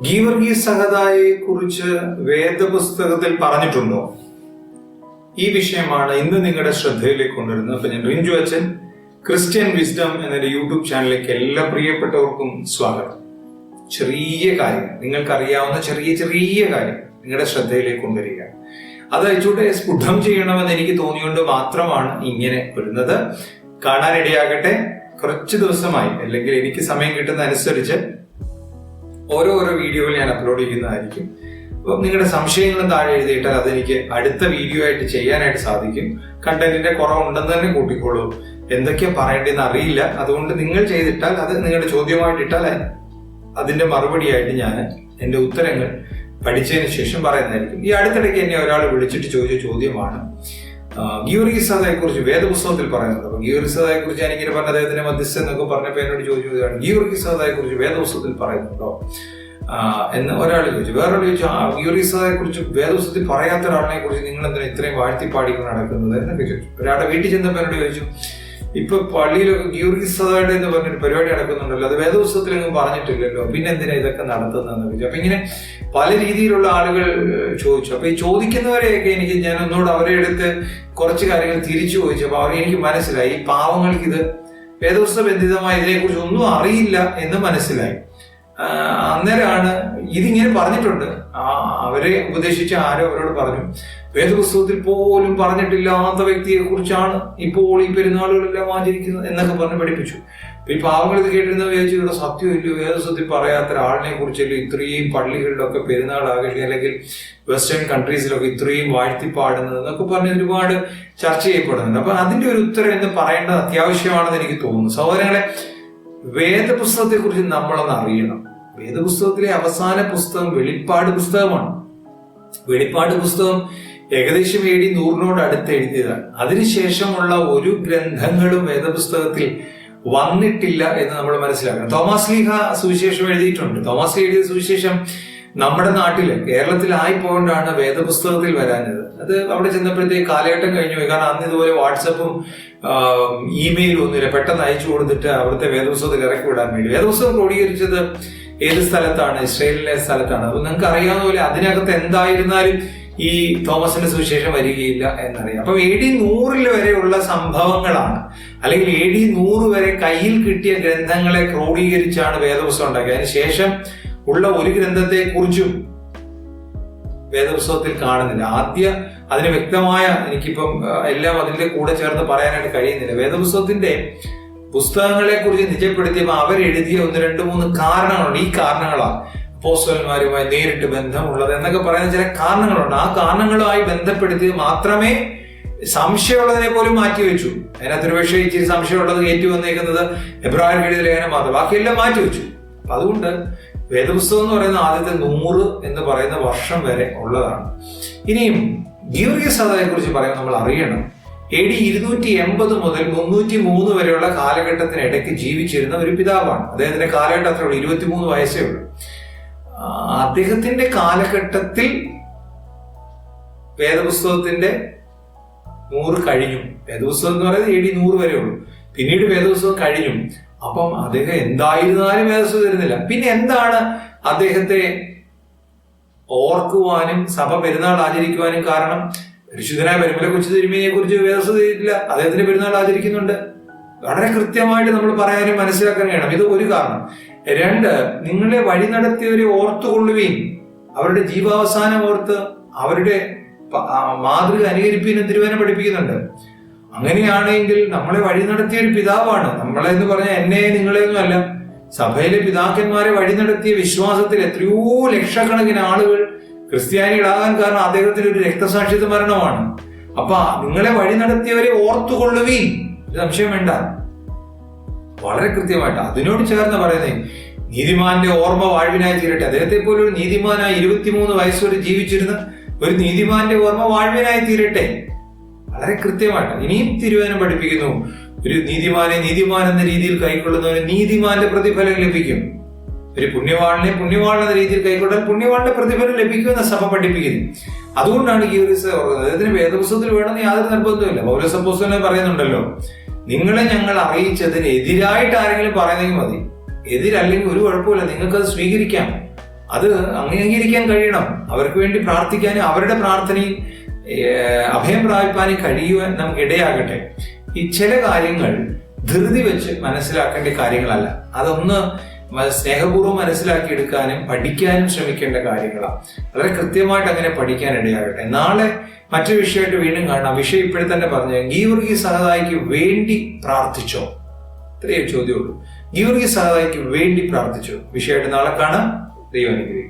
ഗീവർഗീസ് സഹദായെ കുറിച്ച് വേദപുസ്തകത്തിൽ പറഞ്ഞിട്ടുണ്ടോ? ഈ വിഷയമാണ് ഇന്ന് നിങ്ങളുടെ ശ്രദ്ധയിലേക്ക് കൊണ്ടുവരുന്നത്. അപ്പൊ ഞാൻ റിഞ്ചു അച്ഛൻ, ക്രിസ്ത്യൻ വിസ്ഡം എന്ന യൂട്യൂബ് ചാനലിലേക്ക് എല്ലാ പ്രിയപ്പെട്ടവർക്കും സ്വാഗതം. ചെറിയ കാര്യം, നിങ്ങൾക്കറിയാവുന്ന ചെറിയ ചെറിയ കാര്യം നിങ്ങളുടെ ശ്രദ്ധയിലേക്ക് കൊണ്ടുവരിക. അത് അയച്ചൂടെ സ്ഫുടം ചെയ്യണമെന്ന് എനിക്ക് തോന്നിയോണ്ട് മാത്രമാണ് ഇങ്ങനെ വരുന്നത്. കാണാനിടയാകട്ടെ. കുറച്ച് ദിവസമായി, അല്ലെങ്കിൽ എനിക്ക് സമയം കിട്ടുന്ന അനുസരിച്ച് ഓരോ വീഡിയോകൾ ഞാൻ അപ്ലോഡ് ചെയ്യുന്നതായിരിക്കും. അപ്പം നിങ്ങളുടെ സംശയങ്ങളും താഴെ എഴുതിയിട്ടാൽ അതെനിക്ക് അടുത്ത വീഡിയോ ആയിട്ട് ചെയ്യാനായിട്ട് സാധിക്കും. കണ്ടന്റിന്റെ കുറവുണ്ടെന്ന് തന്നെ കൂട്ടിക്കോളൂ. എന്തൊക്കെയാ പറയേണ്ടതെന്ന് അറിയില്ല. അതുകൊണ്ട് നിങ്ങൾ ചെയ്തിട്ടാൽ, അത് നിങ്ങളുടെ ചോദ്യമായിട്ടിട്ടാൽ അതിന്റെ മറുപടിയായിട്ട് ഞാൻ എന്റെ ഉത്തരങ്ങൾ പഠിച്ചതിന് ശേഷം പറയുന്നതായിരിക്കും. ഈ അടുത്തിടയ്ക്ക് എന്നെ ഒരാൾ വിളിച്ചിട്ട് ചോദിച്ച ചോദ്യമാണ് ഗീവർഗീസ് സഹദായെ കുറിച്ച് വേദപുസ്തകത്തിൽ പറയുന്നത്. അപ്പൊ ഗീവർഗീസ് സഹദായെ കുറിച്ച് ഞാനിങ്ങനെ പറഞ്ഞ അദ്ദേഹത്തിന്റെ മധ്യസ്ഥ എന്നൊക്കെ പറഞ്ഞപ്പോ എന്നോട് ചോദിച്ചതാണ്, ഗീവർഗീസ് സഹദായെ കുറിച്ച് വേദപുസ്തകത്തിൽ പറയുന്നുണ്ടോ എന്ന് ഒരാൾ ചോദിച്ചു. വേറൊരാൾ ചോദിച്ചു, ഗീവർഗീസ് സഹദായെ കുറിച്ച് വേദപുസ്തകത്തിൽ പറയാത്ത ഒരാളിനെ കുറിച്ച് നിങ്ങൾ എന്തിനാ ഇത്രയും വാഴ്ത്തിപ്പാടിക്കൊണ്ട് നടക്കുന്നത് എന്നൊക്കെ ചോദിച്ചു. ഒരാളുടെ വീട്ടിൽ ചെന്നപ്പോ എന്നോട് ചോദിച്ചു, ഇപ്പൊ പള്ളിയിലൊക്കെ ഗീവർഗീസ് സഹദായുടെ എന്ന് പറഞ്ഞൊരു പരിപാടി നടക്കുന്നുണ്ടല്ലോ, അത് വേദപുസ്തകത്തിലെങ്കിലും പറഞ്ഞിട്ടില്ലല്ലോ, പിന്നെ എന്തിനാ ഇതൊക്കെ നടത്തുന്നതെന്ന് ചോദിച്ചു. അപ്പൊ ഇങ്ങനെ പല രീതിയിലുള്ള ആളുകൾ ചോദിച്ചു. അപ്പൊ ഈ ചോദിക്കുന്നവരെയൊക്കെ ഞാൻ ഒന്നുകൂടെ അവരെ അടുത്ത് കുറച്ച് കാര്യങ്ങൾ തിരിച്ചു ചോദിച്ചു. അപ്പൊ എനിക്ക് മനസ്സിലായി, ഈ പാവങ്ങൾക്ക് ഇത് വേദപുസ്തക ബന്ധിതമായി ഇതിനെക്കുറിച്ച് ഒന്നും അറിയില്ല എന്ന് മനസ്സിലായി. അന്നേരമാണ് ഇതിങ്ങനെ പറഞ്ഞിട്ടുണ്ട്. അവരെ ഉപദേശിച്ച ആരോ അവരോട് പറഞ്ഞു, വേദപുസ്തകത്തിൽ പോലും പറഞ്ഞിട്ടില്ലാത്ത വ്യക്തിയെ കുറിച്ചാണ് ഇപ്പോൾ ഈ പെരുന്നാളുകളെല്ലാം ആചരിക്കുന്നത് എന്നൊക്കെ പറഞ്ഞ് പഠിപ്പിച്ചു. ഈ പാവങ്ങൾ ഇത് കേട്ടിരുന്ന വിചാരിച്ചു, ഇവിടെ സത്യമില്ല, വേദപുസ്തകത്തിൽ പറയാത്ത ഒരാളിനെ കുറിച്ചല്ലോ ഇത്രയും പള്ളികളിലൊക്കെ പെരുന്നാൾ ആഘോഷിക്കുക, അല്ലെങ്കിൽ വെസ്റ്റേൺ കൺട്രീസിലൊക്കെ ഇത്രയും വാഴ്ത്തിപ്പാടുന്നത് എന്നൊക്കെ പറഞ്ഞ് ഒരുപാട് ചർച്ച ചെയ്യപ്പെടുന്നുണ്ട്. അപ്പൊ അതിന്റെ ഒരു ഉത്തരം എന്ന് പറയേണ്ടത് അത്യാവശ്യമാണെന്ന് എനിക്ക് തോന്നുന്നു. സഹോദരങ്ങളെ, വേദപുസ്തകത്തെ കുറിച്ച് നമ്മളൊന്ന് അറിയണം. വേദപുസ്തകത്തിലെ അവസാന പുസ്തകം വെളിപ്പാട് പുസ്തകമാണ്. വെളിപ്പാട് പുസ്തകം ഏകദേശം AD 100 അടുത്ത് എഴുതിയതാണ്. അതിനുശേഷമുള്ള ഒരു ഗ്രന്ഥങ്ങളും വേദപുസ്തകത്തിൽ വന്നിട്ടില്ല എന്ന് നമ്മൾ മനസ്സിലാക്കണം. തോമസ് ലീഹ സുവിശേഷം എഴുതിയിട്ടുണ്ട്. തോമസ് ലീഹ എഴുതിയ സുവിശേഷം നമ്മുടെ നാട്ടില് കേരളത്തിലായിപ്പോണ്ടാണ് വേദപുസ്തകത്തിൽ വരാഞ്ഞത്. അത് അവിടെ ചെന്നപ്പോഴത്തേക്ക് കാലഘട്ടം കഴിഞ്ഞു പോയി. കാരണം അന്ന് ഇതുപോലെ വാട്സപ്പും ഇമെയിലും ഒന്നുമില്ല. പെട്ടെന്ന് അയച്ചു കൊടുത്തിട്ട് അവിടുത്തെ വേദപുസ്തകത്തിൽ ഇറക്കി വിടാൻ വേണ്ടി. വേദപുസ്തകം ക്രോഡീകരിച്ചത് ഏത് സ്ഥലത്താണ്? ഇസ്രയേലിലെ സ്ഥലത്താണ്. അപ്പൊ നിങ്ങൾക്ക് അറിയാവുന്ന പോലെ അതിനകത്ത് എന്തായിരുന്നാലും ഈ തോമസിന്റെ സുവിശേഷം വരികയില്ല എന്നറിയാം. അപ്പൊ AD 100 വരെയുള്ള സംഭവങ്ങളാണ്, അല്ലെങ്കിൽ AD 100 വരെ കയ്യിൽ കിട്ടിയ ഗ്രന്ഥങ്ങളെ ക്രോഡീകരിച്ചാണ് വേദപുസ്തകം ഉണ്ടാക്കിയത്. അതിനുശേഷം ഉള്ള ഒരു ഗ്രന്ഥത്തെ കുറിച്ചും വേദപുസ്തകത്തിൽ കാണുന്നില്ല. അതിന് വ്യക്തമായ, എനിക്കിപ്പം എല്ലാം അതിന്റെ കൂടെ ചേർന്ന് പറയാനായിട്ട് കഴിയുന്നില്ല. വേദപുസ്തകത്തിന്റെ പുസ്തകങ്ങളെ കുറിച്ച് നിജപ്പെടുത്തിയപ്പോൾ അവരെഴുതിയ 1, 2, 3 കാരണങ്ങളുണ്ട്. ഈ കാരണങ്ങളാണ് അപ്പോസ്തലന്മാരുമായി നേരിട്ട് ബന്ധമുള്ളത് എന്നൊക്കെ പറയുന്ന ചില കാരണങ്ങളുണ്ട്. ആ കാരണങ്ങളുമായി ബന്ധപ്പെടുത്തി മാത്രമേ സംശയമുള്ളതിനെ പോലും മാറ്റിവെച്ചു. അതിനകത്തൊരു പക്ഷേ ഇച്ചിരി സംശയമുള്ളത് കയറ്റി വന്നേക്കുന്നത് എബ്രായർക്ക് എഴുതിയ ലേഖനം മാത്രം, ബാക്കിയെല്ലാം മാറ്റിവെച്ചു. അതുകൊണ്ട് വേദപുസ്തകം എന്ന് പറയുന്ന ആദ്യത്തെ 100 എന്ന് പറയുന്ന വർഷം വരെ ഉള്ളതാണ്. ഇനിയും ഗീവർഗീസ് സഹദായെ കുറിച്ച് പറയാൻ നമ്മൾ അറിയണം. AD 280 മുതൽ 303 വരെയുള്ള കാലഘട്ടത്തിനിടയ്ക്ക് ജീവിച്ചിരുന്ന ഒരു പിതാവാണ്. അദ്ദേഹത്തിന്റെ കാലഘട്ടം അത്രേ ഉള്ളൂ, 23 വയസ്സേ ഉള്ളൂ. അദ്ദേഹത്തിന്റെ കാലഘട്ടത്തിൽ വേദപുസ്തകത്തിന്റെ 100 കഴിഞ്ഞു. വേദപുസ്തകം എന്ന് പറയുന്നത് AD 100 വരെ ഉള്ളൂ. പിന്നീട് വേദപുസ്തകം കഴിഞ്ഞു. അപ്പം അദ്ദേഹം എന്തായിരുന്നാലും വേദപുസ്തകം തരുന്നില്ല. പിന്നെ എന്താണ് അദ്ദേഹത്തെ ഓർക്കുവാനും സഭ പെരുന്നാൾ ആചരിക്കുവാനും കാരണം? പരിശുദ്ധനായ പരിമല കൊച്ചു തിരുമേനിയെ കുറിച്ച് വേദപുസ്തകം ചെയ്തിട്ടില്ല, അദ്ദേഹത്തിന്റെ പെരുന്നാൾ ആചരിക്കുന്നുണ്ട്. വളരെ കൃത്യമായിട്ട് നമ്മൾ പറയാനും മനസ്സിലാക്കാൻ കഴിയണം. ഇത് ഒരു കാരണം. 2, നിങ്ങളെ വഴി നടത്തിയവരെ ഓർത്തുകൊള്ളുകയും അവരുടെ ജീവാവസാനം ഓർത്ത് അവരുടെ മാതൃക അനുകരിപ്പിനും തിരുവചനം പഠിപ്പിക്കുന്നുണ്ട്. അങ്ങനെയാണെങ്കിൽ നമ്മളെ വഴി നടത്തിയ ഒരു പിതാവാണ്. നമ്മളെ എന്ന് പറഞ്ഞാൽ എന്നെ നിങ്ങളെയൊന്നും അല്ല, സഭയിലെ പിതാക്കന്മാരെ വഴി നടത്തിയ വിശ്വാസത്തിൽ എത്രയോ ലക്ഷക്കണക്കിന് ആളുകൾ ക്രിസ്ത്യാനികളാകാൻ കാരണം അദ്ദേഹത്തിന്റെ ഒരു രക്തസാക്ഷിത്വ മരണമാണ്. അപ്പൊ നിങ്ങളെ വഴി നടത്തിയവരെ ഓർത്തുകൊള്ളുകയും, സംശയം വേണ്ട, വളരെ കൃത്യമായിട്ട് അതിനോട് ചേർന്ന് പറയുന്നത്, നീതിമാന്റെ ഓർമ്മ വാഴ്വിനായി തീരട്ടെ. അദ്ദേഹത്തെ പോലെ ഒരു നീതിമാനായി 23 വയസ്സുവരെ ജീവിച്ചിരുന്ന ഒരു നീതിമാന്റെ ഓർമ്മ വാഴ്വിനായി തീരട്ടെ. വളരെ കൃത്യമായിട്ട് ഇനിയും തിരുവചനം പഠിപ്പിക്കുന്നു, ഒരു നീതിമാനെ നീതിമാൻ എന്ന രീതിയിൽ കൈക്കൊള്ളുന്നവന് നീതിമാന്റെ പ്രതിഫലം ലഭിക്കും. ഒരു പുണ്യവാളിനെ പുണ്യവാൾ എന്ന രീതിയിൽ കൈക്കൊണ്ടാൽ പുണ്യവാളിന്റെ പ്രതിഫലം ലഭിക്കുമെന്ന സഭ പഠിപ്പിക്കുന്നു. അതുകൊണ്ടാണ് ഗീവർഗീസ് അദ്ദേഹത്തിന് വേദപുസ്തകത്തിൽ വേണമെന്ന് യാതൊരു നിർബന്ധമില്ല. പൗലോസ് അപ്പോസ്തലൻ പറയുന്നുണ്ടല്ലോ, നിങ്ങളെ ഞങ്ങൾ അറിയിച്ചതിന് എതിരായിട്ട് ആരെങ്കിലും പറയുന്നെങ്കിൽ മതി. എതിരല്ലെങ്കിൽ ഒരു കുഴപ്പമില്ല, നിങ്ങൾക്കത് സ്വീകരിക്കാം. അത് അംഗീകരിക്കാൻ കഴിയണം. അവർക്ക് വേണ്ടി പ്രാർത്ഥിക്കാനും അവരുടെ പ്രാർത്ഥനയിൽ അഭയം പ്രാപിപ്പാനും കഴിയുവാൻ നമുക്ക് ഇടയാകട്ടെ. ഈ ചില കാര്യങ്ങൾ ധൃതി വെച്ച് മനസ്സിലാക്കേണ്ട കാര്യങ്ങളല്ല, അതൊന്ന് സ്നേഹപൂർവ്വം മനസ്സിലാക്കിയെടുക്കാനും പഠിക്കാനും ശ്രമിക്കേണ്ട കാര്യങ്ങളാണ്. വളരെ കൃത്യമായിട്ട് അങ്ങനെ പഠിക്കാൻ ഇടയാകട്ടെ. നാളെ മറ്റൊരു വിഷയമായിട്ട് വീണ്ടും കാണാം. വിഷയം ഇപ്പോഴും തന്നെ പറഞ്ഞു, ഗീവർഗീസ് സഹദായിക്ക് വേണ്ടി പ്രാർത്ഥിച്ചോ? ഇത്രയേ ചോദ്യമുള്ളൂ. ഗീവർഗീസ് സഹദായിക്ക് വേണ്ടി പ്രാർത്ഥിച്ചോ? വിഷയമായിട്ട് നാളെ കാണാം. ദൈവം അനുഗ്രഹിക്കട്ടെ.